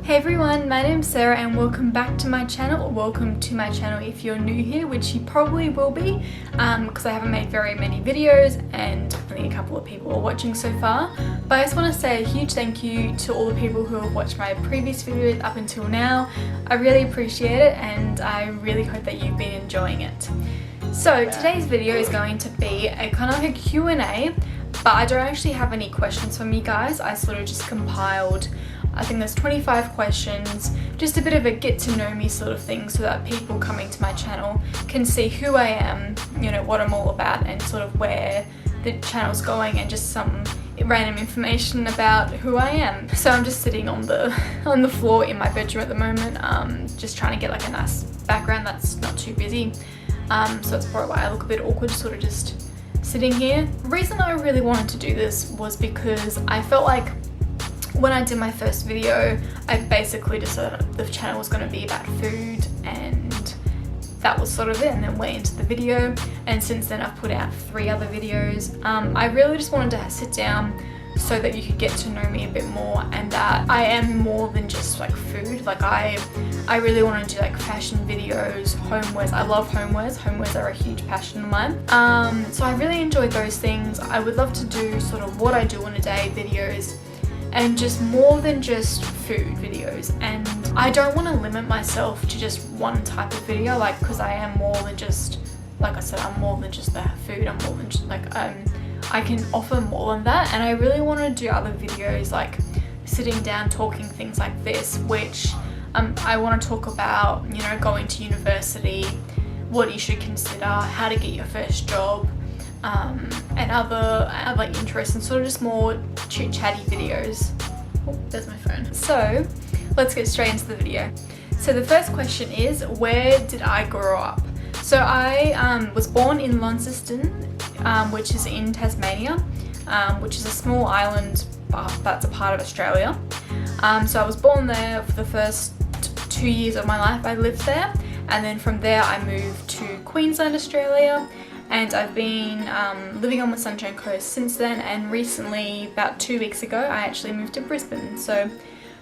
Hey everyone, my name's Sarah and welcome back to my channel. Welcome to my channel if you're new here, which you probably will be because I haven't made very many videos and only a couple of people are watching so far. But I just want to say a huge thank you to all the people who have watched my previous videos up until now. I really appreciate it and I really hope that you've been enjoying it. So today's video is going to be a kind of like a Q&A, but I don't actually have any questions from you guys. I sort of just compiled, I think there's 25 questions, just a bit of a get to know me sort of thing so that people coming to my channel can see who I am, you know, what I'm all about and sort of where the channel's going and just some random information about who I am. So I'm just sitting on the floor in my bedroom at the moment, just trying to get like a nice background that's not too busy. So that's probably why I look a bit awkward, sort of just sitting here. The reason I really wanted to do this was because I felt like when I did my first video, I basically decided the channel was going to be about food and that was sort of it, and then went into the video, and since then I've put out 3 other videos. I really just wanted to sit down so that you could get to know me a bit more and that I am more than just like food. Like I really want to do like fashion videos, homewares. I love homewares. Homewares are a huge passion of mine. So I really enjoy those things. I would love to do sort of what I do on a day videos and just more than just food videos, and I don't want to limit myself to just one type of video, like, because I am more than just, like I said, I'm more than just the food. I'm more than just like I can offer more than that, and I really want to do other videos like sitting down talking things like this, which I want to talk about, you know, going to university, what you should consider, how to get your first job, and other interests, and sort of just more chit-chatty videos. Oh, there's my phone. So let's get straight into the video. So the first question is, where did I grow up? So I was born in Launceston, which is in Tasmania, which is a small island that's a part of Australia. So I was born there. For the first 2 years of my life I lived there, and then from there I moved to Queensland, Australia, and I've been living on the Sunshine Coast since then, and recently, about 2 weeks ago, I actually moved to Brisbane. So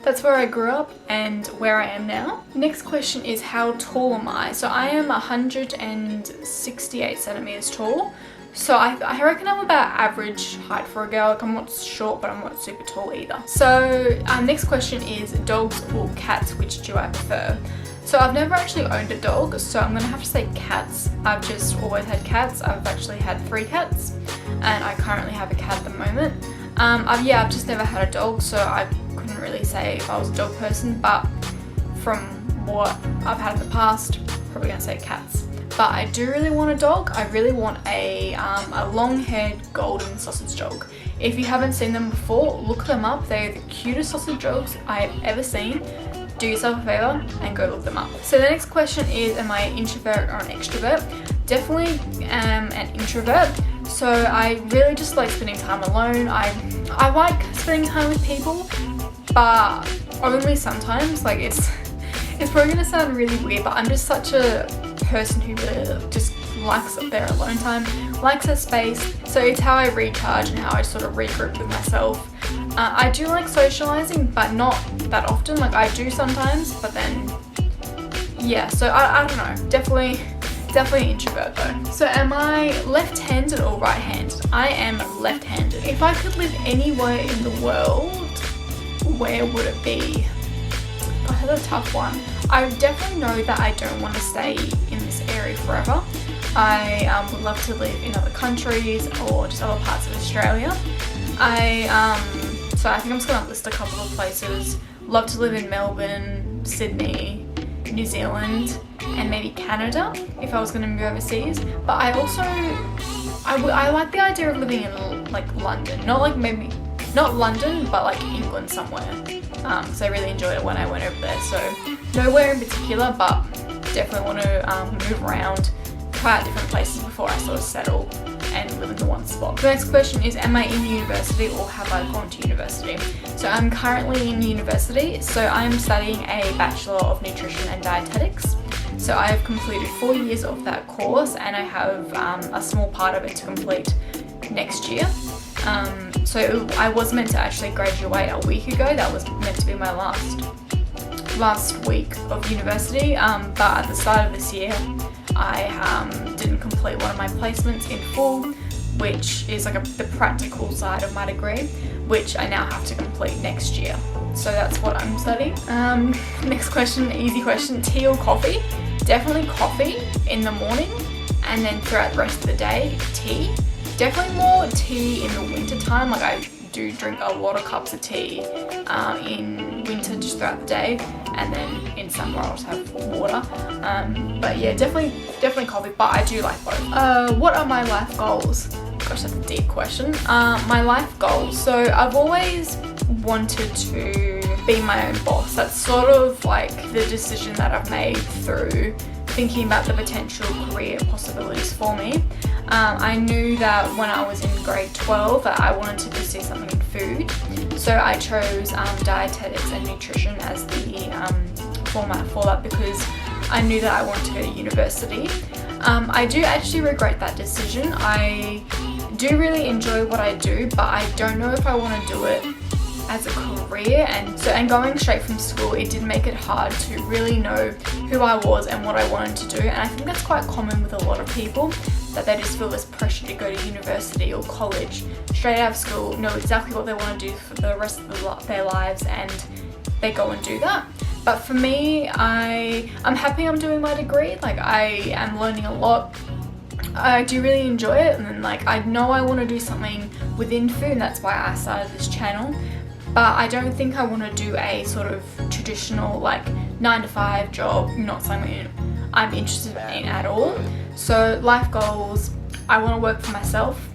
that's where I grew up and where I am now. Next question is, how tall am I? So I am 168 centimeters tall. So I reckon I'm about average height for a girl. Like, I'm not short, but I'm not super tall either. So next question is, dogs or cats, which do I prefer? So I've never actually owned a dog, so I'm gonna have to say cats. I've just always had cats. I've actually had 3 cats, and I currently have a cat at the moment. I've just never had a dog, so I couldn't really say if I was a dog person, but from what I've had in the past, probably gonna say cats. But I do really want a dog. I really want a long-haired golden sausage dog. If you haven't seen them before, look them up. They're the cutest sausage dogs I have ever seen. Do yourself a favor and go look them up. So the next question is, am I an introvert or an extrovert? Definitely am an introvert. So I really just like spending time alone. I like spending time with people, but only sometimes. Like, it's probably gonna sound really weird, but I'm just such a person who really just likes their alone time, likes their space. So it's how I recharge and how I sort of regroup with myself. I do like socializing, but not that often. Like, I do sometimes, but then yeah, so I don't know, definitely an introvert though. So am I left-handed or right-handed? I am left-handed. If I could live anywhere in the world, where would it be? Oh, that's a tough one. I definitely know that I don't want to stay in this area forever. I would love to live in other countries or just other parts of Australia. So I think I'm just going to list a couple of places. Love to live in Melbourne, Sydney, New Zealand, and maybe Canada if I was going to move overseas. But I also, I like the idea of living in like London. Not London, but like England somewhere. Because I really enjoyed it when I went over there. So nowhere in particular, but definitely want to move around, try out different places before I sort of settle and live in the one spot. The next question is, am I in university or have I gone to university? So I'm currently in university, so I'm studying a Bachelor of Nutrition and Dietetics. So I have completed 4 years of that course, and I have a small part of it to complete next year. So I was meant to actually graduate a week ago. That was meant to be my last last week of university, but at the start of this year I didn't complete one of my placements in full, which is like the practical side of my degree, which I now have to complete next year. So that's what I'm studying. Next question, easy question, tea or coffee? Definitely coffee in the morning, and then throughout the rest of the day, tea. Definitely more tea in the winter time. Like I do drink a lot of cups of tea in winter just throughout the day, and then in summer I'll just have water. But yeah, definitely coffee, but I do like both. What are my life goals? Gosh, that's a deep question. My life goals. So I've always wanted to be my own boss. That's sort of like the decision that I've made through thinking about the potential career possibilities for me. I knew that when I was in grade 12 that I wanted to pursue something in food. So I chose dietetics and nutrition as the format for that because I knew that I wanted to go to university. I do actually regret that decision. I do really enjoy what I do, but I don't know if I want to do it as a career, and going straight from school, it did make it hard to really know who I was and what I wanted to do. And I think that's quite common with a lot of people, that they just feel this pressure to go to university or college straight out of school, know exactly what they want to do for the rest of their lives, and they go and do that. But for me, I'm happy I'm doing my degree. Like I am learning a lot. I do really enjoy it, and then like I know I want to do something within food, and that's why I started this channel. But I don't think I want to do a sort of traditional like 9-to-5 job, not something I'm interested in at all. So life goals, I want to work for myself.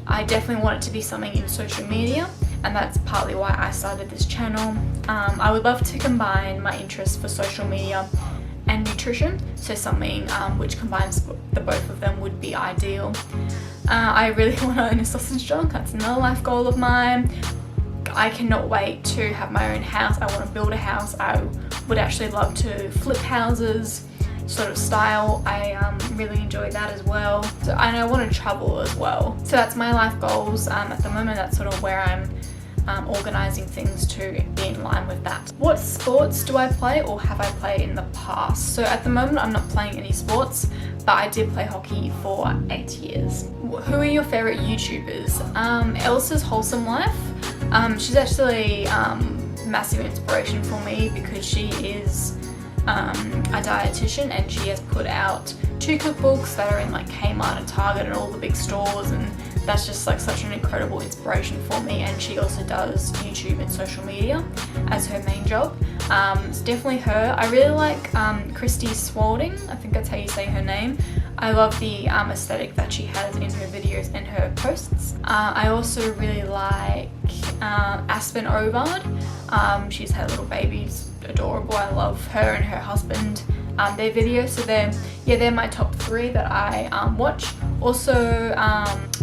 I definitely want it to be something in social media, and that's partly why I started this channel. I would love to combine my interests for social media and nutrition, so something which combines the both of them would be ideal. I really want to own a sausage dog. That's another life goal of mine. I cannot wait to have my own house. I want to build a house. I would actually love to flip houses sort of style. I really enjoy that as well. So, and I want to travel as well. So that's my life goals. At the moment, that's sort of where I'm organising things to be in line with that. What sports do I play or have I played in the past? So at the moment I'm not playing any sports, but I did play hockey for 8 years. Who are your favourite YouTubers? Elsa's Wholesome Life. She's actually massive inspiration for me because she is a dietitian, and she has put out 2 cookbooks that are in like Kmart and Target and all the big stores, and that's just like such an incredible inspiration for me. And she also does YouTube and social media as her main job. It's definitely her. I really like Christy Swalding, I think that's how you say her name. I love the aesthetic that she has in her videos and her posts. I also really like Aspen Ovard. She's had little babies, adorable. I love her and her husband, their videos. So they're my top 3 that I watch. Also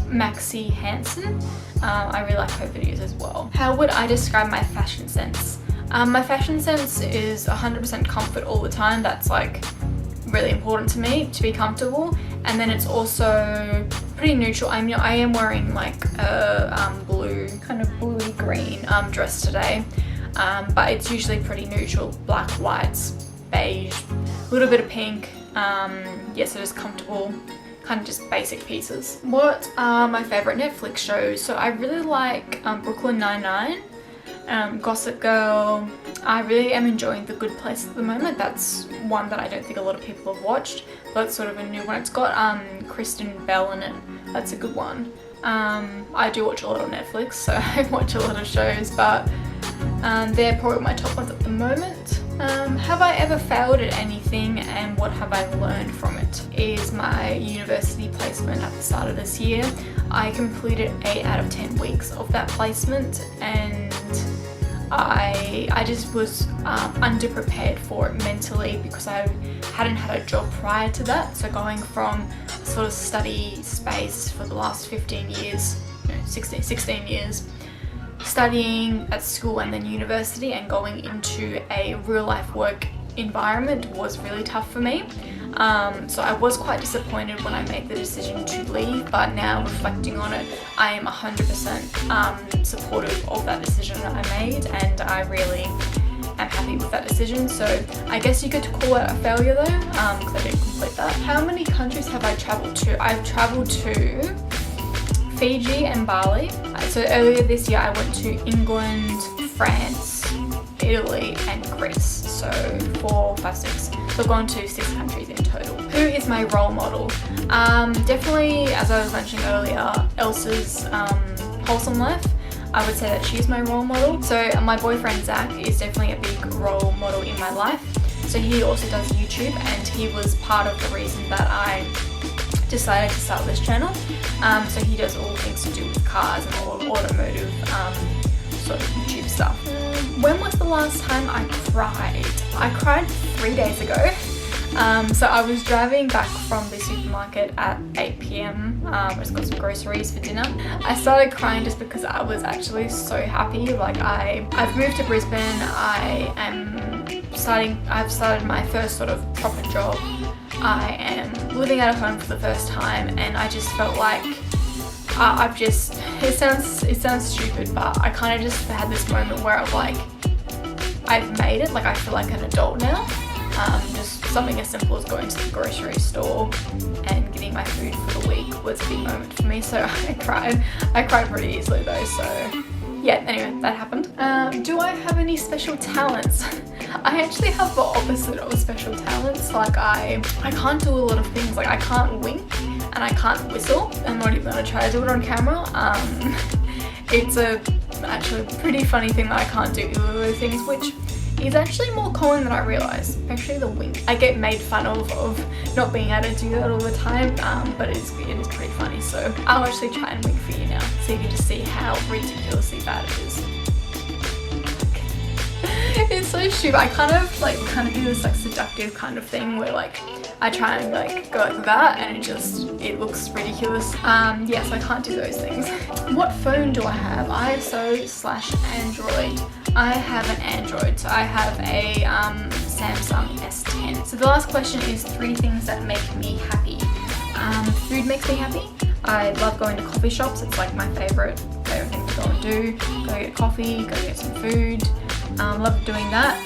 Maxie Hansen, I really like her videos as well. How would I describe my fashion sense? My fashion sense is 100% comfort all the time. That's like really important to me, to be comfortable. And then it's also pretty neutral. I mean, I am wearing like a blue, kind of bluey green dress today, but it's usually pretty neutral, black, whites, beige, a little bit of pink. Yes, it is comfortable, kind of just basic pieces. What are my favourite Netflix shows? So I really like Brooklyn Nine-Nine, Gossip Girl. I really am enjoying The Good Place at the moment. That's one that I don't think a lot of people have watched, but it's sort of a new one. It's got Kristen Bell in it. That's a good one. I do watch a lot on Netflix, so I watch a lot of shows, but they're probably my top ones at the moment. Have I ever failed at anything, and what have I learned from it? Is my university placement at the start of this year. I completed 8 out of 10 weeks of that placement, and I just was underprepared for it mentally because I hadn't had a job prior to that. So going from sort of study space for the last 15 years, 16 years, studying at school and then university, and going into a real life work environment was really tough for me. So I was quite disappointed when I made the decision to leave, but now reflecting on it, I am 100% supportive of that decision that I made, and I really am happy with that decision. So I guess you could call it a failure though, because I didn't complete that. How many countries have I traveled to? I've traveled to Fiji and Bali. So earlier this year I went to England, France, Italy and Greece. So 4, 5, 6. So I've gone to 6 countries in total. Who is my role model? Definitely, as I was mentioning earlier, Elsa's wholesome life. I would say that she's my role model. So my boyfriend Zach is definitely a big role model in my life. So he also does YouTube, and he was part of the reason that I decided to start this channel. So he does all things to do with cars and all automotive sort of YouTube stuff. When was the last time I cried? I cried 3 days ago. So I was driving back from the supermarket at 8 p.m. I just got some groceries for dinner. I started crying just because I was actually so happy. Like I've moved to Brisbane. I've started my first sort of proper job. I am living out of home for the first time, and I just felt like it sounds stupid, but I kind of just had this moment where I'm like, I've made it. Like I feel like an adult now. Just something as simple as going to the grocery store and getting my food for the week was a big moment for me. So I cried pretty easily though. So yeah, anyway, that happened. Do I have any special talents? I actually have the opposite of special talents. Like I can't do a lot of things. Like I can't wink and I can't whistle. I'm not even gonna try to do it on camera. It's actually a pretty funny thing that I can't do either of those things, which is actually more common than I realise, especially the wink. I get made fun of not being able to do that all the time, but it is pretty funny. So I'll actually try and wink for you now, so you can just see how ridiculously bad it is. It's so stupid. I kind of do this like seductive kind of thing where like I try and like go like that, and it looks ridiculous. Yes, I can't do those things. What phone do I have? iOS/Android. I have an Android, so I have a Samsung S10. So the last question is 3 things that make me happy. Food makes me happy. I love going to coffee shops. It's like my favorite thing to go and do. Go get coffee, go get some food. Love doing that.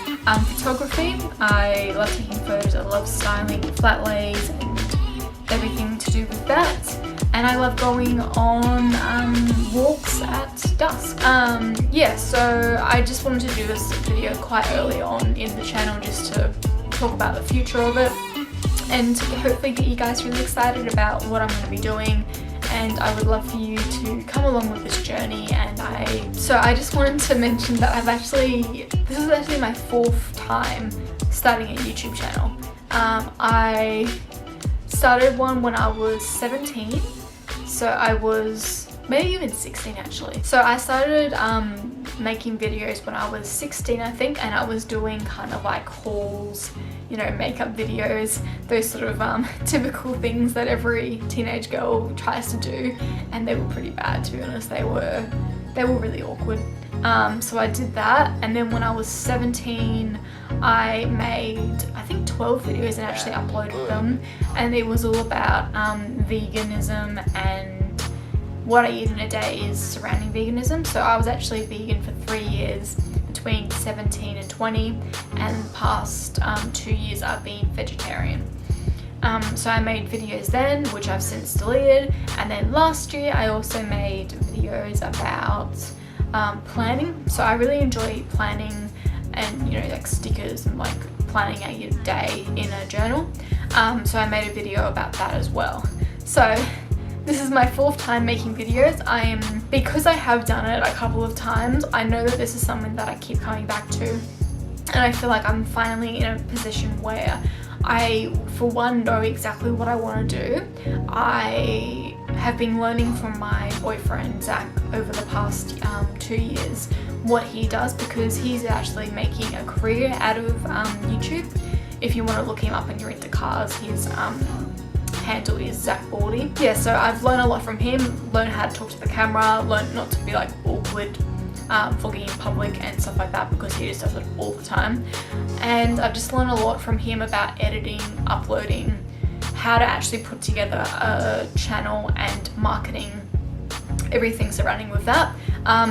Photography. I love taking photos. I love styling flat lays and everything to do with that. And I love going on walks at dusk. Yeah, so I just wanted to do this video quite early on in the channel just to talk about the future of it and to hopefully get you guys really excited about what I'm going to be doing. And I would love for you to come along with this journey. So I just wanted to mention that this is actually my 4th time starting a YouTube channel. I started one when I was 17. So I was maybe even 16 actually. So I started making videos when I was 16 I think, and I was doing kind of like hauls, you know, makeup videos, those sort of typical things that every teenage girl tries to do, and they were pretty bad, to be honest. They were really awkward. So I did that, and then when I was 17 I made I think 12 videos and actually uploaded them, and it was all about veganism and what I eat in a day is surrounding veganism. So I was actually vegan for 3 years between 17 and 20, and the past 2 years I've been vegetarian. So I made videos then, which I've since deleted, and then last year I also made videos about planning. So I really enjoy planning and, you know, like stickers and like planning out your day in a journal. So I made a video about that as well. So this is my 4th time making videos. Because I have done it a couple of times, I know that this is something that I keep coming back to, and I feel like I'm finally in a position where I, for one, know exactly what I want to do. I have been learning from my boyfriend Zach over the past 2 years what he does, because he's actually making a career out of YouTube. If you want to look him up and you're into cars, his handle is Zach Baldy. Yeah, so I've learned a lot from him, learned how to talk to the camera, learned not to be like awkward vlogging in public and stuff like that, because he just does it all the time. And I've just learned a lot from him about editing, uploading, how to actually put together a channel and marketing, everything surrounding with that.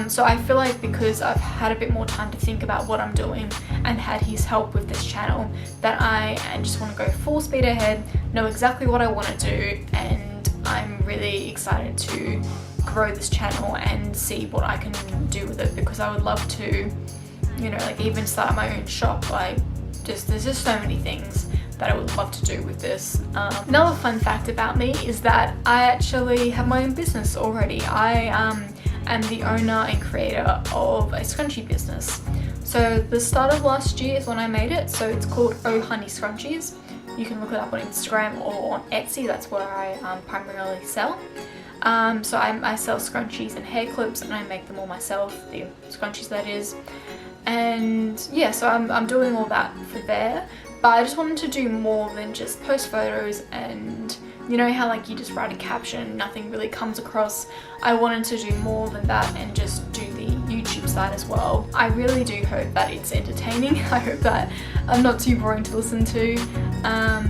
So I feel like because I've had a bit more time to think about what I'm doing and had his help with this channel, that I just want to go full speed ahead, know exactly what I want to do, and I'm really excited to grow this channel and see what I can do with it, because I would love to, you know, like even start my own shop. Like there's just so many things that I would love to do with this. Another fun fact about me is that I actually have my own business already. I am the owner and creator of a scrunchie business. So the start of last year is when I made it. So it's called Oh Honey Scrunchies. You can look it up on Instagram or on Etsy. That's where I primarily sell. So I sell scrunchies and hair clips, and I make them all myself, the scrunchies that is. And yeah, so I'm doing all that for there. But I just wanted to do more than just post photos, and you know how like you just write a caption, nothing really comes across. I wanted to do more than that and just do the YouTube side as well. I really do hope that it's entertaining. I hope that I'm not too boring to listen to.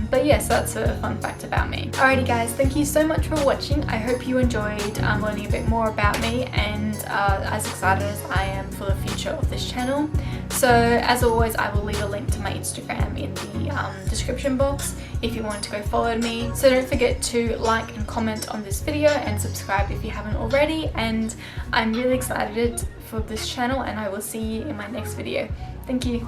But yes, that's a fun fact about me. Alrighty guys, thank you so much for watching. I hope you enjoyed learning a bit more about me, and as excited as I am for the future of this channel. So as always, I will leave a link to my Instagram in the description box if you want to go follow me. So don't forget to like and comment on this video and subscribe if you haven't already. And I'm really excited for this channel, and I will see you in my next video. Thank you.